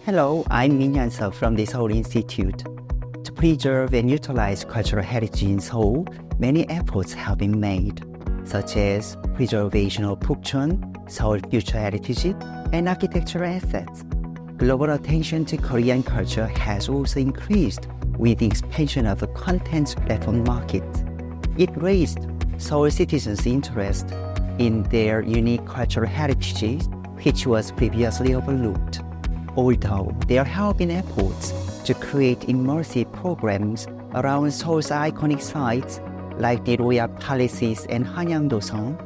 Hello, I'm Min Hyun-seo from the Seoul Institute. To preserve and utilize cultural heritage in Seoul, many efforts have been made, such as preservation of Pukchon, Seoul future heritage, and architectural assets. Global attention to Korean culture has also increased with the expansion of the content platform market. It raised Seoul citizens' interest in their unique cultural heritage, which was previously overlooked. Although there have been efforts to create immersive programs around Seoul's iconic sites like the royal palaces and Hanyang-do-sung,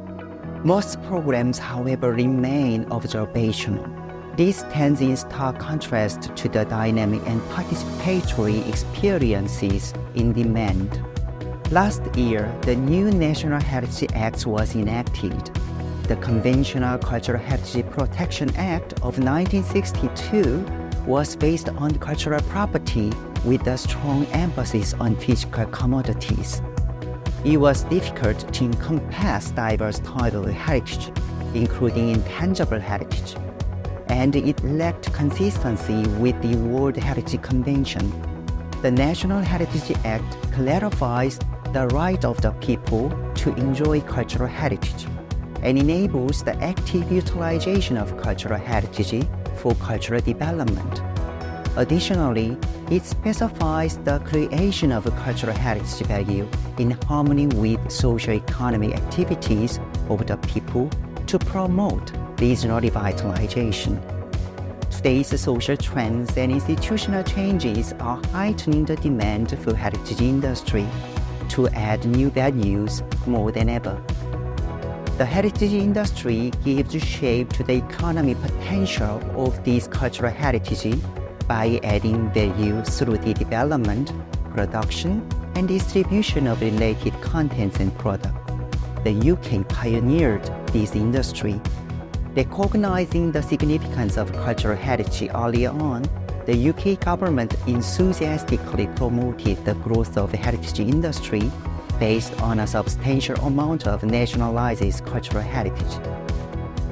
most programs, however, remain observational. This stands in stark contrast to the dynamic and participatory experiences in demand. Last year, the new National Heritage Act was enacted. The Conventional Cultural Heritage Protection Act of 1962 was based on cultural property with a strong emphasis on physical commodities. It was difficult to encompass diverse types of heritage, including intangible heritage, and it lacked consistency with the World Heritage Convention. The National Heritage Act clarifies the right of the people to enjoy cultural heritage and enables the active utilization of cultural heritage for cultural development. Additionally, it specifies the creation of cultural heritage value in harmony with socio-economic activities of the people to promote regional revitalization. Today's social trends and institutional changes are heightening the demand for heritage industry to add new values more than ever. The heritage industry gives shape to the economic potential of this cultural heritage by adding value through the development, production, and distribution of related contents and products. The UK pioneered this industry. Recognizing the significance of cultural heritage earlier on, the UK government enthusiastically promoted the growth of the heritage industry based on a substantial amount of nationalized cultural heritage.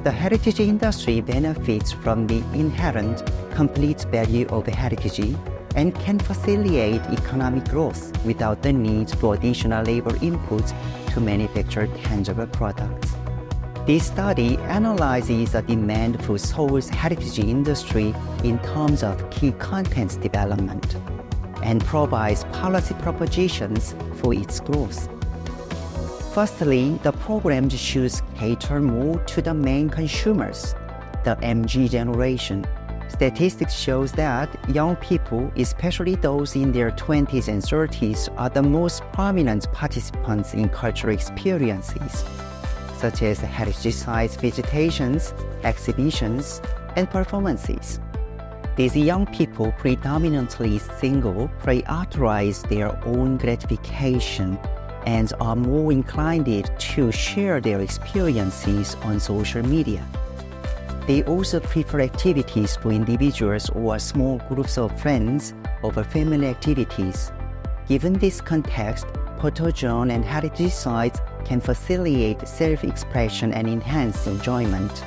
The heritage industry benefits from the inherent complete value of heritage and can facilitate economic growth without the need for additional labor inputs to manufacture tangible products. This study analyzes the demand for Seoul's heritage industry in terms of key contents development and provides policy propositions for its growth. Firstly, the programs should cater more to the main consumers, the MG generation. Statistics shows that young people, especially those in their 20s and 30s, are the most prominent participants in cultural experiences, such as heritage site visitations, exhibitions, and performances. These young people, predominantly single, prioritize their own gratification and are more inclined to share their experiences on social media. They also prefer activities for individuals or small groups of friends over family activities. Given this context, photozone and heritage sites can facilitate self-expression and enhance enjoyment.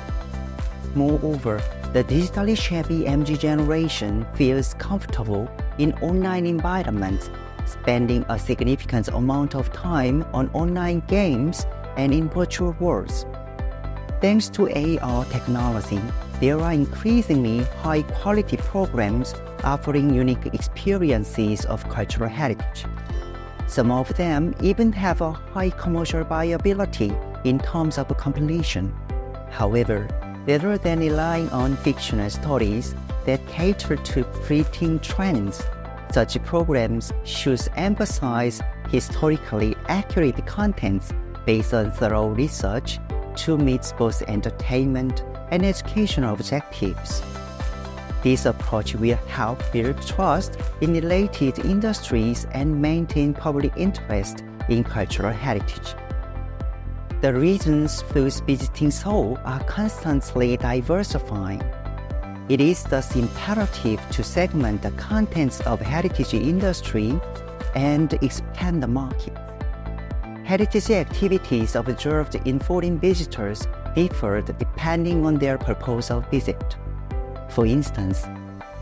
Moreover, the digitally savvy MG generation feels comfortable in online environments, spending a significant amount of time on online games and in virtual worlds. Thanks to AR technology, there are increasingly high-quality programs offering unique experiences of cultural heritage. Some of them even have a high commercial viability in terms of completion. However, rather than relying on fictional stories that cater to fleeting trends, such programs should emphasize historically accurate contents based on thorough research to meet both entertainment and educational objectives. This approach will help build trust in related industries and maintain public interest in cultural heritage. The reasons for visiting Seoul are constantly diversifying. It is thus imperative to segment the contents of heritage industry and expand the market. Heritage activities observed in foreign visitors differed depending on their purpose of visit. For instance,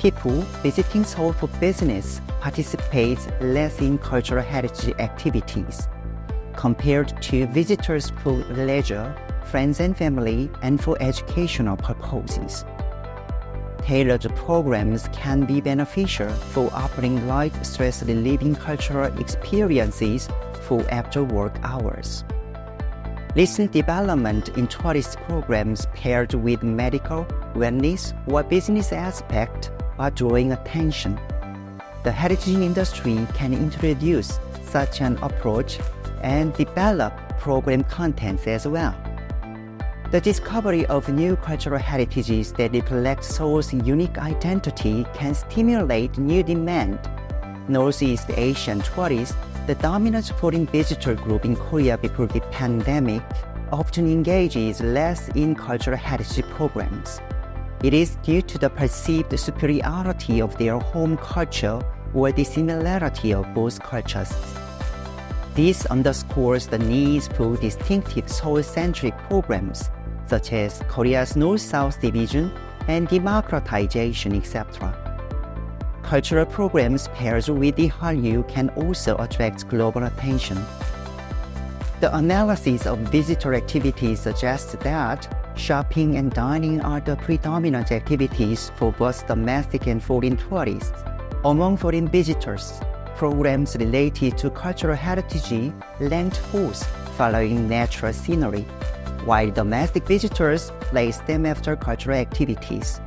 People visiting Seoul for business participate less in cultural heritage activities compared to visitors for leisure, friends and family, and for educational purposes. Tailored programs can be beneficial for offering light, stress-relieving cultural experiences for after-work hours. Recent development in tourist programs paired with medical, wellness, or business aspect are drawing attention. The heritage industry can introduce such an approach and develop program contents as well. The discovery of new cultural heritages that reflect Seoul's unique identity can stimulate new demand. Northeast Asian tourists, the dominant foreign visitor group in Korea before the pandemic, often engages less in cultural heritage programs. It is due to the perceived superiority of their home culture or the similarity of both cultures. This underscores the need for distinctive Seoul-centric programs, such as Korea's North-South division and democratization, etc. Cultural programs paired with the Hallyu can also attract global attention. The analysis of visitor activities suggests that shopping and dining are the predominant activities for both domestic and foreign tourists. Among foreign visitors, programs related to cultural heritage lend forth following natural scenery, while domestic visitors place them after cultural activities.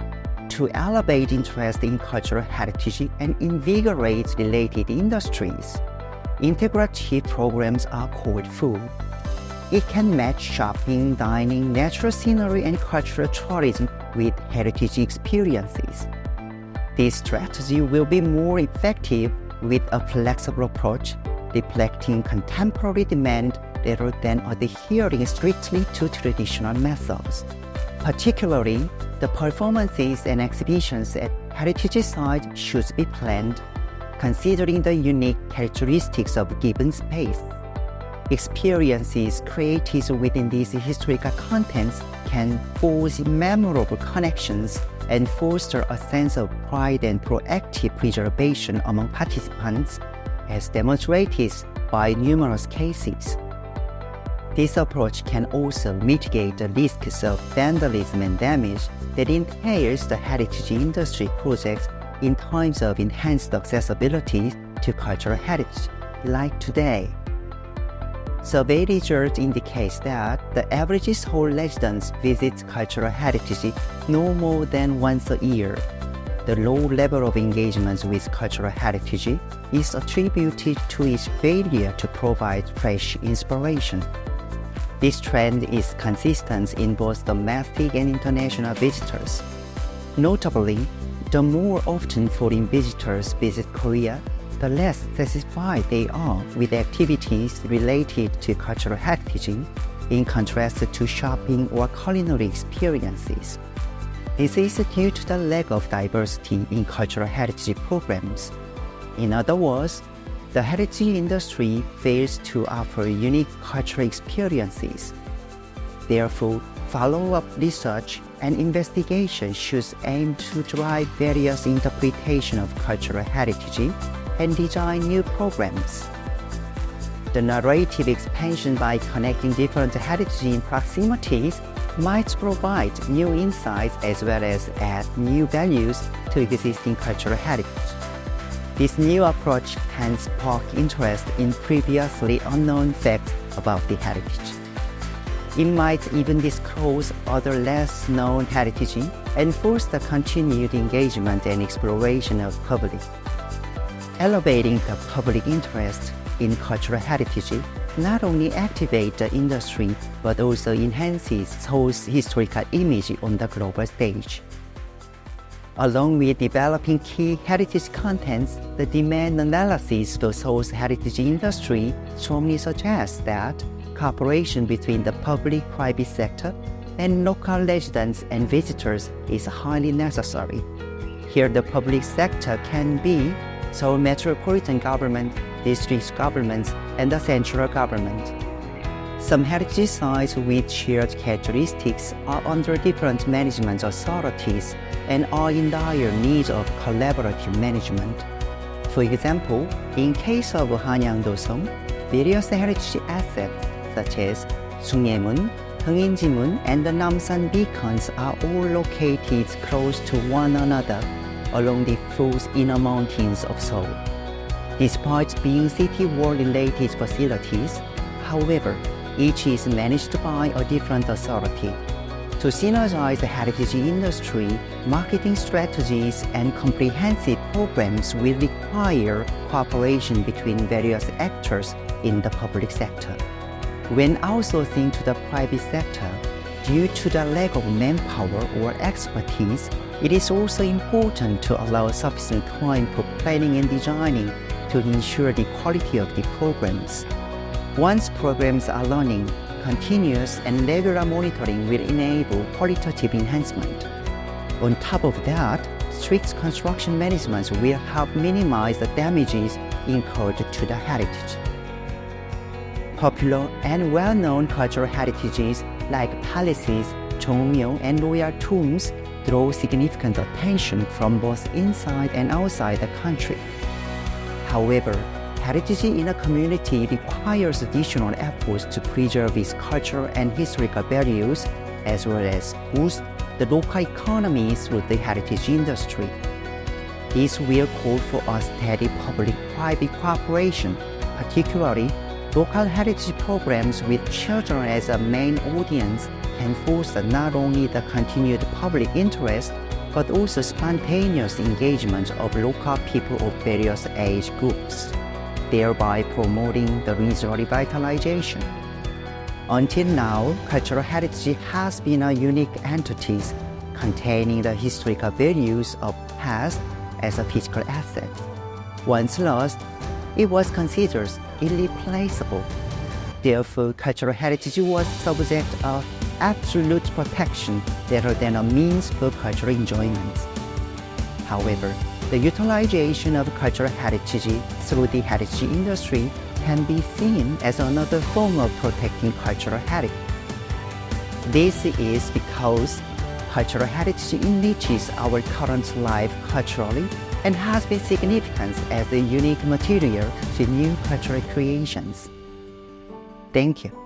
To elevate interest in cultural heritage and invigorate related industries, integrative programs are called for. It can match shopping, dining, natural scenery, and cultural tourism with heritage experiences. This strategy will be more effective with a flexible approach, reflecting contemporary demand rather than adhering strictly to traditional methods. Particularly, the performances and exhibitions at heritage sites should be planned, considering the unique characteristics of a given space. Experiences created within these historical contents can forge memorable connections and foster a sense of pride and proactive preservation among participants, as demonstrated by numerous cases. This approach can also mitigate the risks of vandalism and damage that entails the heritage industry projects in times of enhanced accessibility to cultural heritage, like today. Survey results indicate that the average Seoul resident visits cultural heritage no more than once a year. The low level of engagement with cultural heritage is attributed to its failure to provide fresh inspiration. This trend is consistent in both domestic and international visitors. Notably, the more often foreign visitors visit Korea, the less satisfied they are with activities related to cultural heritage, in contrast to shopping or culinary experiences. This is due to the lack of diversity in cultural heritage programs. In other words, the heritage industry fails to offer unique cultural experiences. Therefore, follow-up research and investigation should aim to drive various interpretations of cultural heritage and design new programs. The narrative expansion by connecting different heritage in proximities might provide new insights as well as add new values to existing cultural heritage. This new approach can spark interest in previously unknown facts about the heritage. It might even disclose other less known heritage and foster continued engagement and exploration of public. Elevating the public interest in cultural heritage not only activates the industry but also enhances Seoul's historical image on the global stage. Along with developing key heritage contents, the demand analysis for Seoul's heritage industry strongly suggests that cooperation between the public-private sector and local residents and visitors is highly necessary. Here, the public sector can be Seoul metropolitan government, district governments, and the central government. Some heritage sites with shared characteristics are under different management authorities and are in dire need of collaborative management. For example, in case of Hanyang-dosong, various heritage assets such as Sungyemun, Heungin-jimun, and the Namsan beacons are all located close to one another along the foot inner mountains of Seoul. Despite being city wall-related facilities, however, each is managed by a different authority. To synergize the heritage industry, marketing strategies and comprehensive programs will require cooperation between various actors in the public sector. When outsourcing to the private sector, due to the lack of manpower or expertise, it is also important to allow sufficient time for planning and designing to ensure the quality of the programs. Once programs are running, continuous and regular monitoring will enable qualitative enhancement. On top of that, strict construction management will help minimize the damages incurred to the heritage. Popular and well-known cultural heritages like palaces, Jongmyo, and royal tombs draw significant attention from both inside and outside the country. However, heritage in a community requires additional efforts to preserve its cultural and historical values, as well as boost the local economy through the heritage industry. This will call for a steady public-private cooperation, particularly local heritage programs with children as a main audience can foster not only the continued public interest, but also spontaneous engagement of local people of various age groups, thereby promoting the regional revitalization. Until now, cultural heritage has been a unique entity containing the historical values of past as a physical asset. Once lost, it was considered irreplaceable. Therefore, cultural heritage was subject of absolute protection rather than a means for cultural enjoyment. However, the utilization of cultural heritage through the heritage industry can be seen as another form of protecting cultural heritage. This is because cultural heritage enriches our current life culturally and has been significant as a unique material to new cultural creations. Thank you.